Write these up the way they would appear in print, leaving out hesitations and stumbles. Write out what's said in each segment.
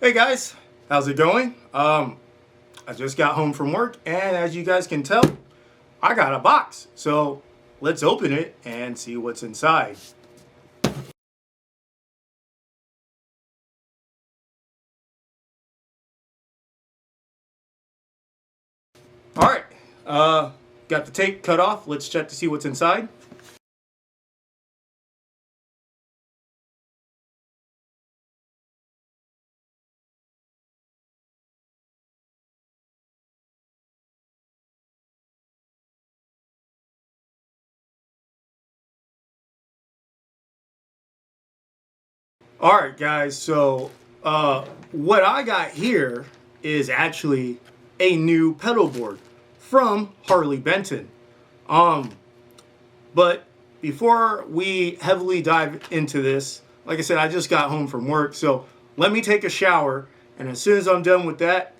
Hey guys, how's it going? I just got home from work, and as you guys can tell, I got a box. So let's open it and see what's inside. All right, got the tape cut off. Let's check to see what's inside. All right, guys. So what I got here is actually a new pedal board from Harley Benton. Um, but before we heavily dive into this, like I said, I just got home from work, so let me take a shower, and as soon as I'm done with that,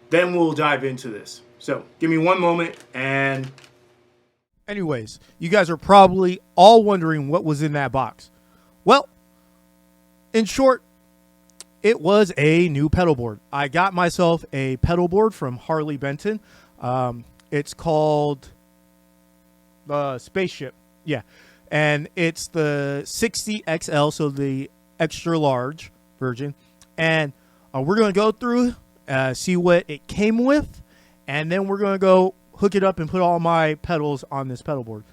then we'll dive into this. So give me one moment, and anyways, you guys are probably all wondering what was in that box. Well, in short, it was a new pedal board. I got myself a pedal board from Harley Benton. It's called the Spaceship. Yeah. And it's the 60XL, so the extra large version. And we're going to go through, see what it came with, and then we're going to go hook it up and put all my pedals on this pedal board.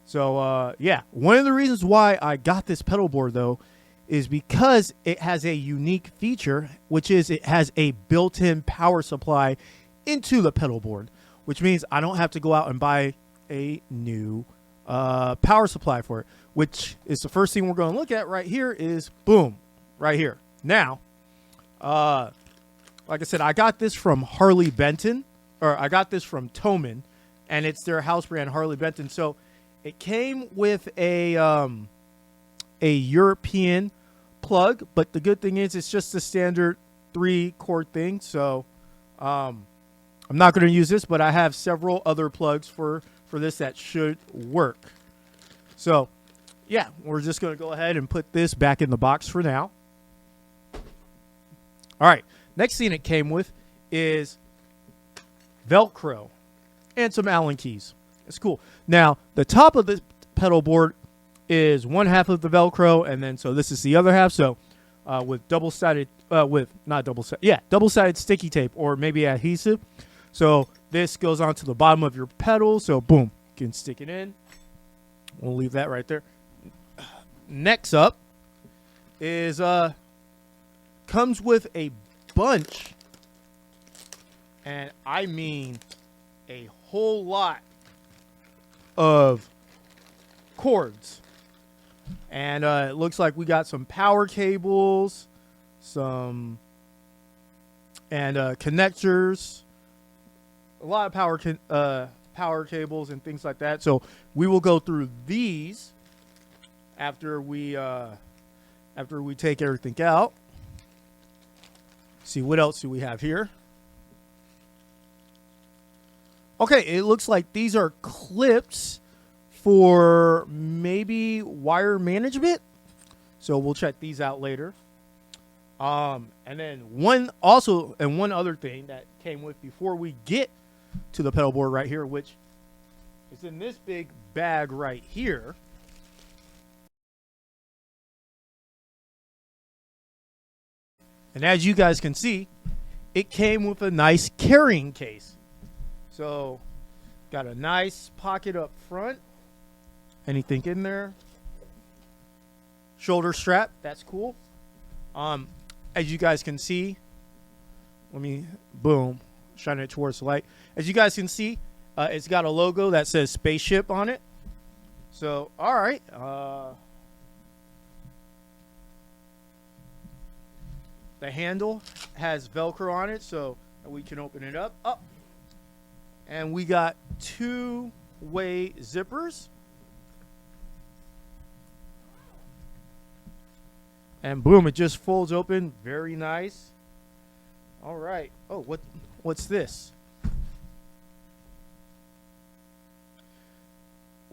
So, yeah. One of the reasons why I got this pedal board, though, is because it has a unique feature, which is it has a built-in power supply into the pedal board, which means I don't have to go out and buy a new power supply for it, which is the first thing we're going to look at right here is, boom, right here. Now, like I said, I got this from Harley Benton, or I got this from Toman, and it's their house brand, Harley Benton. So it came with a European plug, but the good thing is it's just a standard 3-cord thing. So I'm not going to use this, but I have several other plugs for this that should work. So yeah, we're just going to go ahead and put this back in the box for now. All right, next thing it came with is Velcro and some Allen keys. It's cool. Now, the top of the pedal board is one half of the Velcro, and then so this is the other half. So with double-sided sticky tape or maybe adhesive. So this goes onto the bottom of your pedal. So boom, you can stick it in. We'll leave that right there. Next up is comes with a bunch, and I mean a whole lot of cords. And it looks like we got some power cables, some connectors, a lot of power cables and things like that. So we will go through these after we take everything out. See what else do we have here. Okay, it looks like these are clips for maybe wire management. So we'll check these out later. And then one other thing that came with before we get to the pedal board right here, which is in this big bag right here. And as you guys can see, it came with a nice carrying case. So got a nice pocket up front. Anything in there? Shoulder strap, that's cool. As you guys can see, boom, shine it towards the light. As you guys can see, it's got a logo that says Spaceship on it. So, all right. The handle has Velcro on it, so we can open it up. And we got 2-way zippers. And boom, it just folds open. Very nice. All right. Oh, what's this?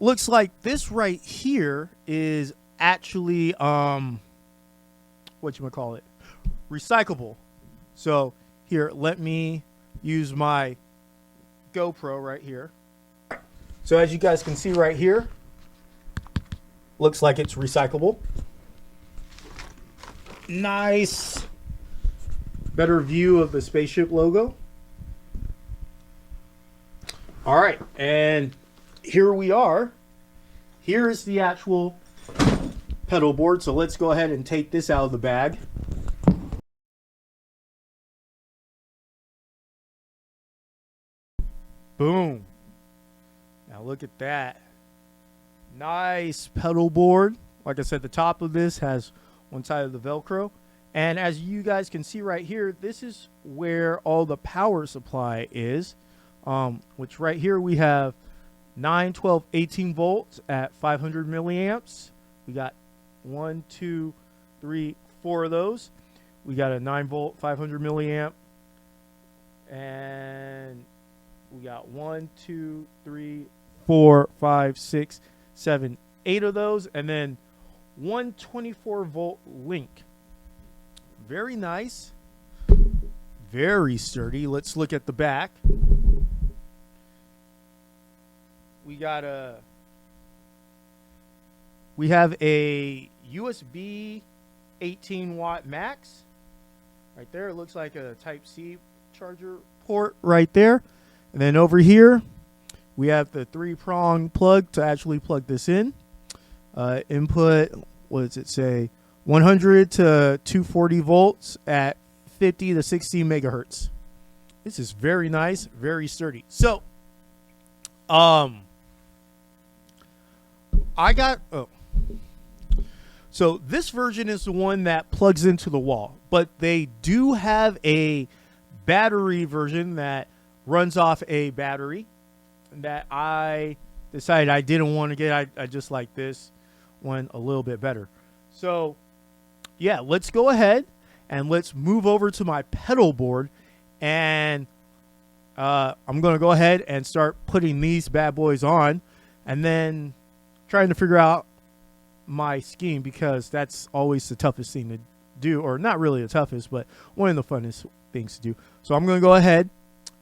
looks like this right here is actually whatchamacallit, recyclable. So here, let me use my GoPro right here. So as you guys can see right here, looks like it's recyclable. Nice. Better view of the Spaceship logo. All right, and here we are. Here is the actual pedal board. So let's go ahead and take this out of the bag. Boom. Now look at that. Nice pedal board. Like I said, the top of this has one side of the Velcro. And as you guys can see right here, this is where all the power supply is. Which right here we have 9, 12, 18 volts at 500 milliamps. We got 1, 2, 3, 4 of those. We got a 9 volt 500 milliamp. And we got 1, 2, 3, 4, 5, 6, 7, 8 of those. And then one 24 volt link. Very nice. Very sturdy. Let's look at the back. We have a USB 18 watt max right there. It looks like a type C charger port right there. And then over here we have the 3-prong plug to actually plug this in. Input, what does it say? 100 to 240 volts at 50 to 60 megahertz. This is very nice, very sturdy. So so this version is the one that plugs into the wall, but they do have a battery version that runs off a battery that I decided I didn't want to get. I just like this one a little bit better. So yeah, let's go ahead and let's move over to my pedal board, and I'm going to go ahead and start putting these bad boys on, and then trying to figure out my scheme, because that's always the toughest thing to do, or not really the toughest, but one of the funnest things to do. So I'm going to go ahead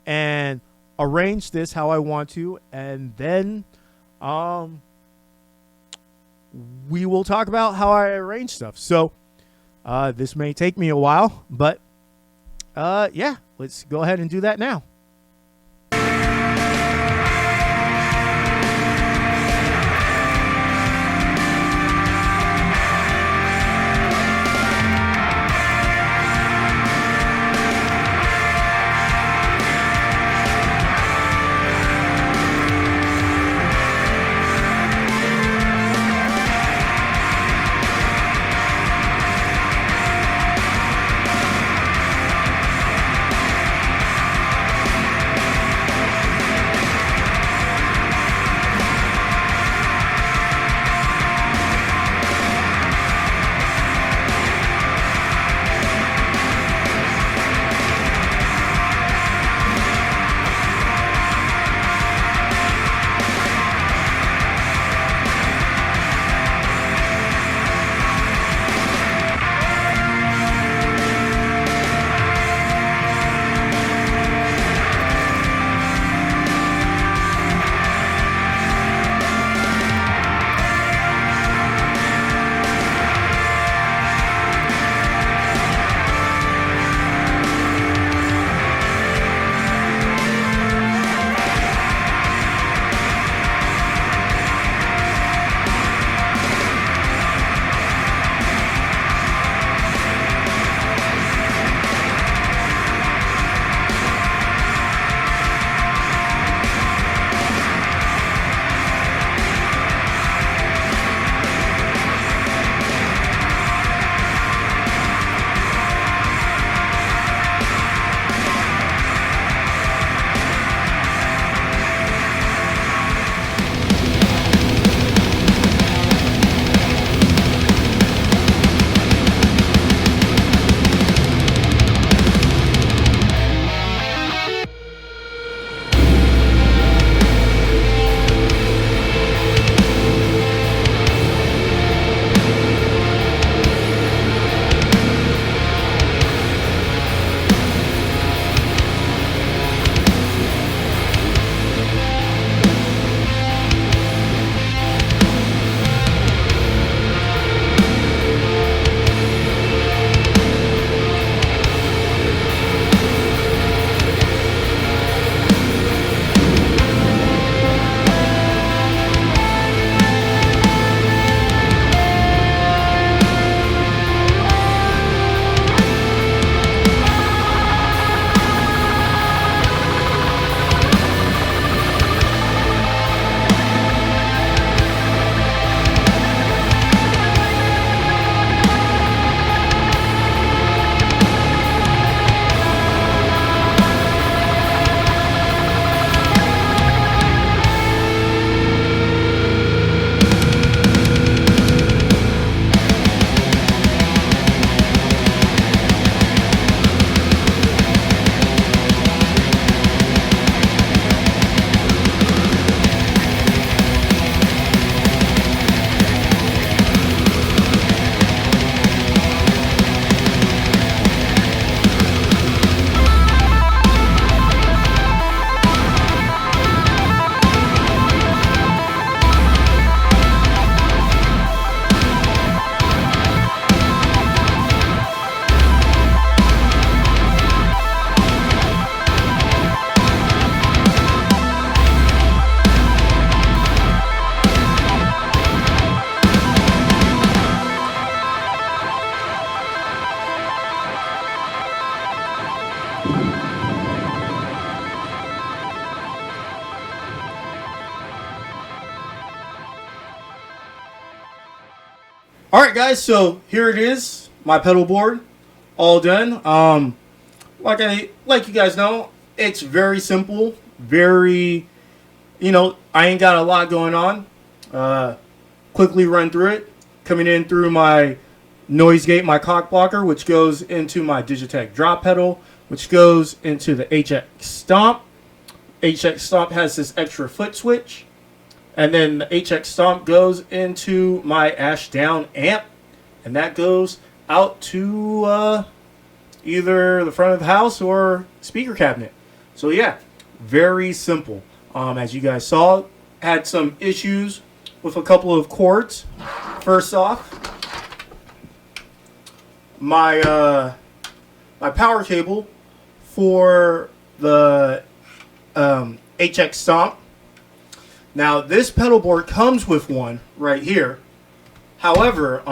and arrange this how I want to, and then we will talk about how I arrange stuff. So this may take me a while, but yeah, let's go ahead and do that now. All right, guys. So here it is, my pedal board, all done. Like you guys know, it's very simple. Very, I ain't got a lot going on. Quickly run through it. Coming in through my noise gate, my cock blocker, which goes into my Digitech drop pedal, which goes into the HX Stomp. HX Stomp has this extra foot switch. And then the HX Stomp goes into my Ash Down amp. And that goes out to either the front of the house or speaker cabinet. So yeah, very simple. As you guys saw, had some issues with a couple of cords. First off, my power cable for the HX Stomp. Now this pedal board comes with one right here. However,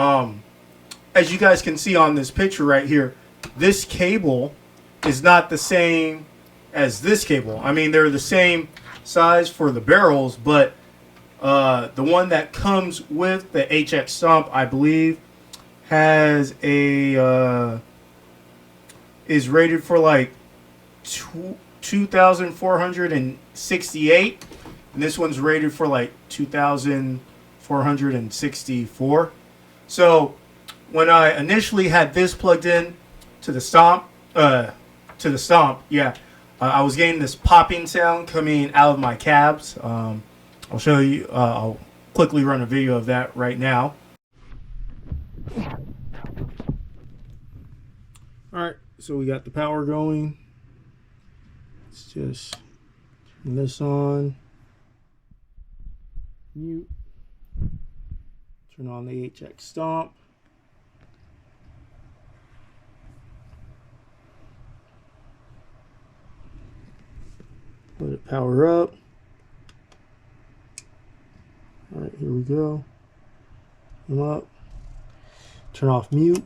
as you guys can see on this picture right here, this cable is not the same as this cable. I mean, they're the same size for the barrels, but the one that comes with the HX Stomp, I believe, has a is rated for like 2,468, and this one's rated for like 2,464. So when I initially had this plugged in to the Stomp, I was getting this popping sound coming out of my cabs. I'll show you. I'll quickly run a video of that right now. All right, so we got the power going. Let's just turn this on. Mute. Turn on the HX Stomp. Let it power up. All right, here we go. Come up. Turn off mute.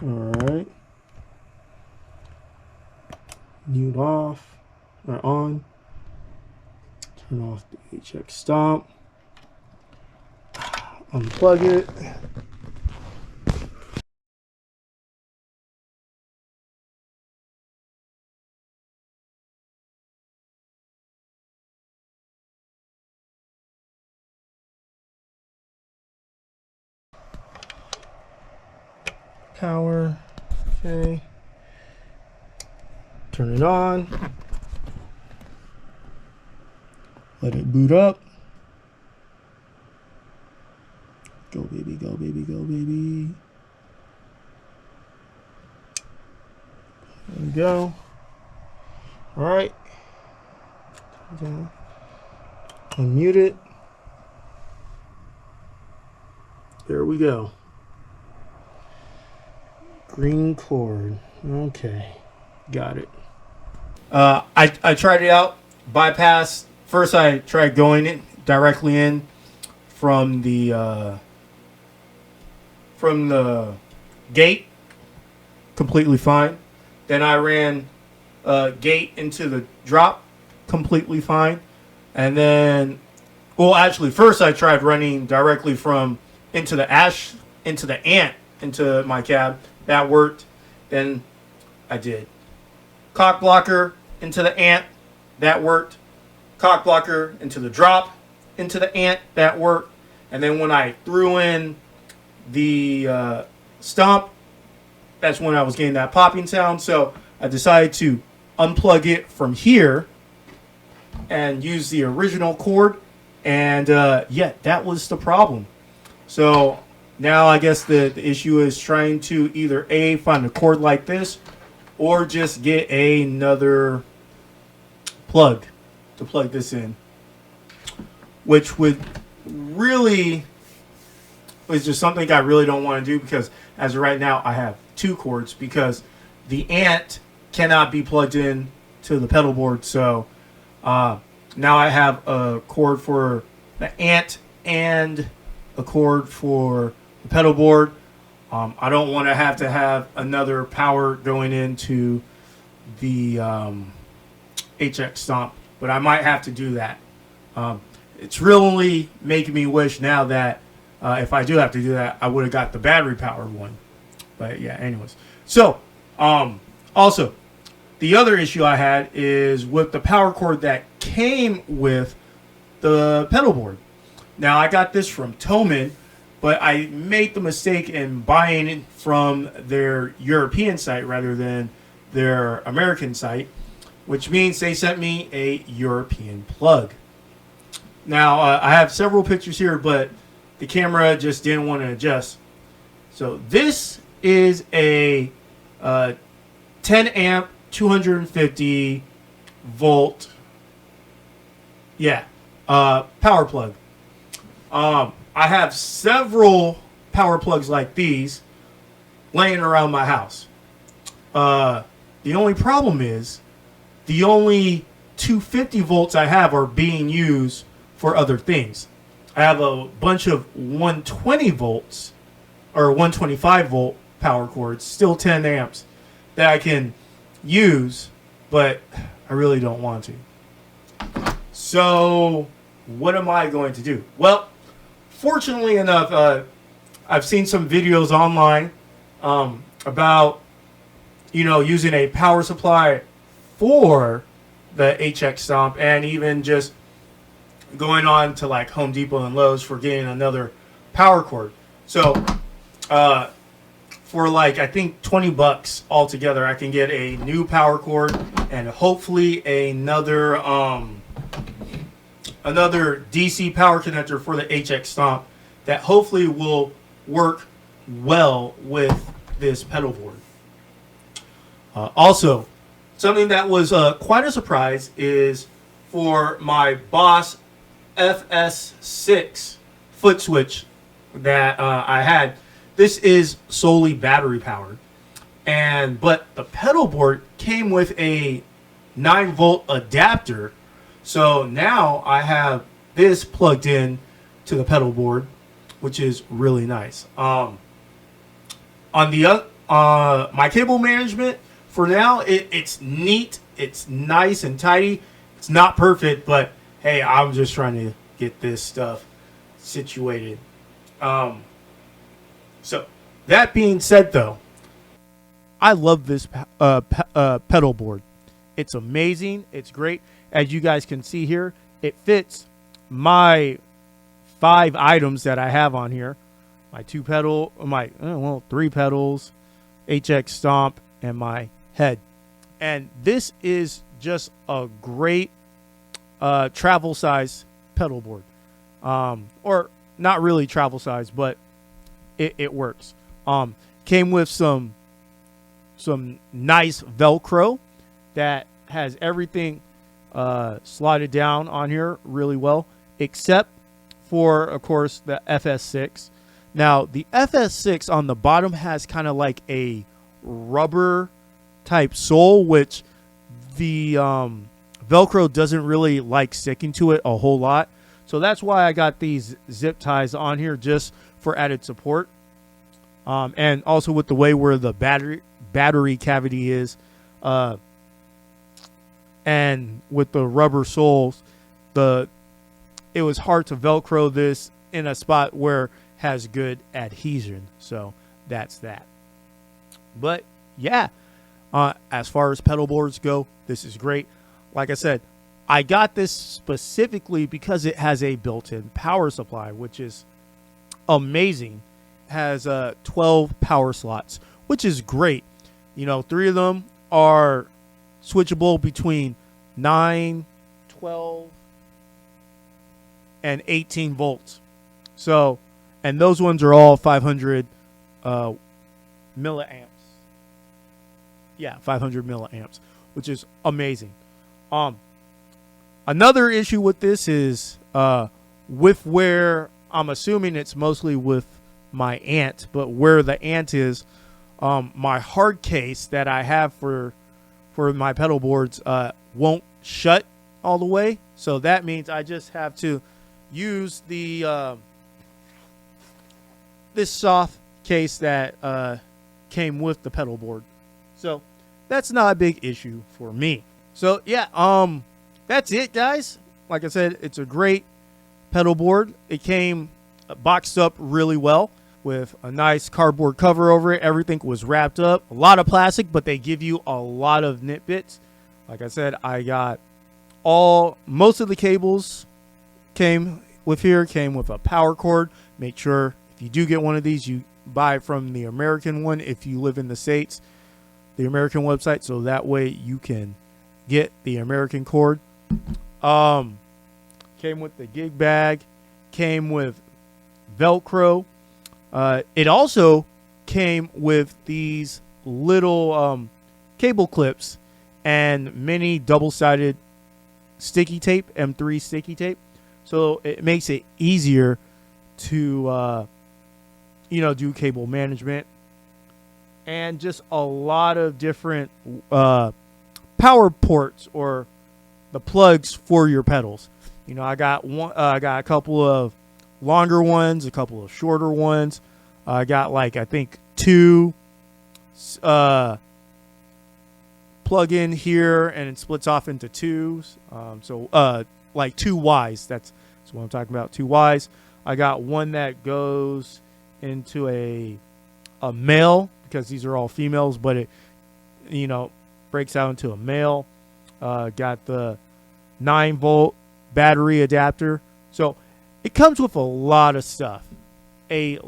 All right. Mute off or on. Turn off the HX Stomp. Unplug it. Power. Okay. Turn it on. Let it boot up. Go baby, go baby, go baby. There we go. All right. Unmute it. There we go. Green cord. Okay. Got it. I tried it out. Bypass. First I tried going in directly in from the gate. Completely fine. Then I ran gate into the drop. Completely fine. And then, well, actually, first I tried running directly from into the ant into my cab. That worked. Then I did cock blocker into the ant. That worked. Cock blocker into the drop into the ant. That worked. And then when I threw in the Stomp, that's when I was getting that popping sound. So I decided to unplug it from here and use the original cord. And yeah, that was the problem. So now I guess the issue is trying to either A, find a cord like this, or just get another plug to plug this in, which would really is just something I really don't want to do, because as of right now I have two cords, because the ant cannot be plugged in to the pedal board. So now I have a cord for the ant and a cord for the pedal board. I don't want to have another power going into the HX Stomp but I might have to do that. It's really making me wish now that if I do have to do that, I would have got the battery powered one. But yeah, anyways. So, also, the other issue I had is with the power cord that came with the pedal board. Now, I got this from Toman, but I made the mistake in buying it from their European site rather than their American site, which means they sent me a European plug. Now, I have several pictures here, but the camera just didn't want to adjust. So this is a 10 amp, 250 volt, power plug. I have several power plugs like these laying around my house. The only problem is the only 250 volts I have are being used for other things. I have a bunch of 120 volts or 125 volt power cords, still 10 amps, that I can use, but I really don't want to. So what am I going to do? Well, fortunately enough, I've seen some videos online about, using a power supply for the HX Stomp, and even just going on to like Home Depot and Lowe's for getting another power cord. So for like, I think $20 altogether, I can get a new power cord and hopefully another DC power connector for the HX Stomp that hopefully will work well with this pedal board. Also, something that was quite a surprise is for my Boss FS6 foot switch that I had. This is solely battery powered, but the pedal board came with a 9-volt adapter. So now I have this plugged in to the pedal board, which is really nice. On the my cable management for now, it's neat, it's nice and tidy. It's not perfect, but hey, I'm just trying to get this stuff situated. So that being said, though, I love this pedal board. It's amazing. It's great. As you guys can see here, it fits my 5 items that I have on here. My 3 pedals, HX Stomp, and my head. And this is just a great travel size pedal board. Or not really travel size, but it works. Came with some nice Velcro that has everything slotted down on here really well, except for, of course, the FS6. Now, the FS6 on the bottom has kind of like a rubber type sole, which the Velcro doesn't really like sticking to it a whole lot. So that's why I got these zip ties on here, just for added support. And also with the way where the battery cavity is, and with the rubber soles, it was hard to Velcro this in a spot where it has good adhesion. So that's that. But yeah, as far as pedal boards go, this is great. Like I said, I got this specifically because it has a built-in power supply, which is amazing. Has 12 power slots, which is great. 3 of them are switchable between 9, 12, and 18 volts. So, and those ones are all 500 milliamps. Yeah, 500 milliamps, which is amazing. Another issue with this is with where I'm assuming it's mostly with my ant, but where the ant is, my hard case that I have for my pedal boards won't shut all the way. So that means I just have to use the this soft case that came with the pedal board. So that's not a big issue for me. So yeah, that's it, guys. Like I said, it's a great pedal board. It came boxed up really well with a nice cardboard cover over it. Everything was wrapped up. A lot of plastic, but they give you a lot of nit bits. Like I said, I got most of the cables came with a power cord. Make sure if you do get one of these, you buy from the American one if you live in the States, the American website, so that way you can get the American cord. Came with the gig bag, came with Velcro. It also came with these little cable clips and mini double-sided sticky tape, M3 sticky tape. So it makes it easier to, do cable management. And just a lot of different power ports or the plugs for your pedals. I got a couple of longer ones, a couple of shorter ones. I got I think 2 plug in here, and it splits off into 2s. So 2 Ys. That's what I'm talking about. 2 Ys. I got one that goes into a male, because these are all females, but it breaks out into a male. Got the 9-volt battery adapter. So it comes with a lot of stuff. And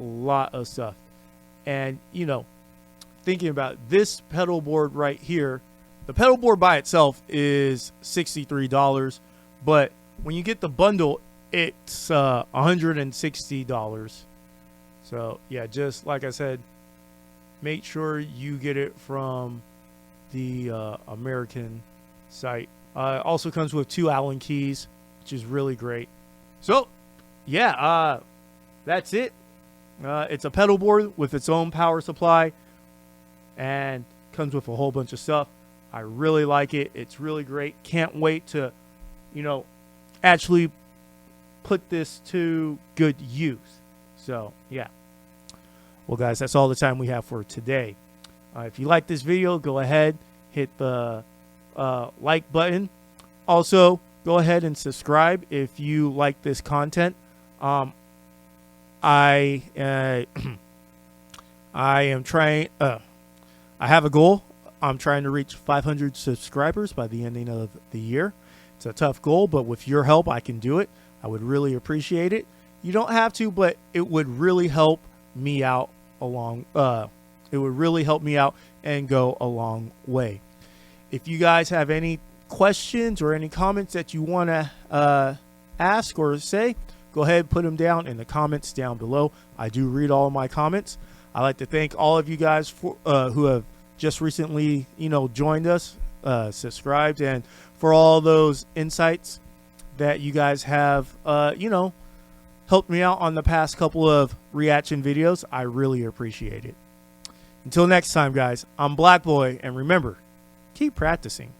thinking about this pedal board right here, the pedal board by itself is $63, but when you get the bundle, it's $160. So yeah, just like I said, make sure you get it from the American site. Also comes with 2 Allen keys, which is really great. So yeah, that's it. It's a pedal board with its own power supply and comes with a whole bunch of stuff. I really like it. It's really great. Can't wait to, actually put this to good use. So yeah. Well, guys, that's all the time we have for today. If you like this video, go ahead, hit the like button. Also, go ahead and subscribe if you like this content. I am trying. I have a goal. I'm trying to reach 500 subscribers by the ending of the year. It's a tough goal, but with your help, I can do it. I would really appreciate it. You don't have to, but it would really help me out it would really help me out and go a long way. If you guys have any questions or any comments that you want to ask or say, go ahead, put them down in the comments down below. I do read all of my comments. I'd like to thank all of you guys for who have just recently, joined us, subscribed, and for all those insights that you guys have, helped me out on the past couple of reaction videos. I really appreciate it. Until next time, guys, I'm Black Boy, and remember, keep practicing.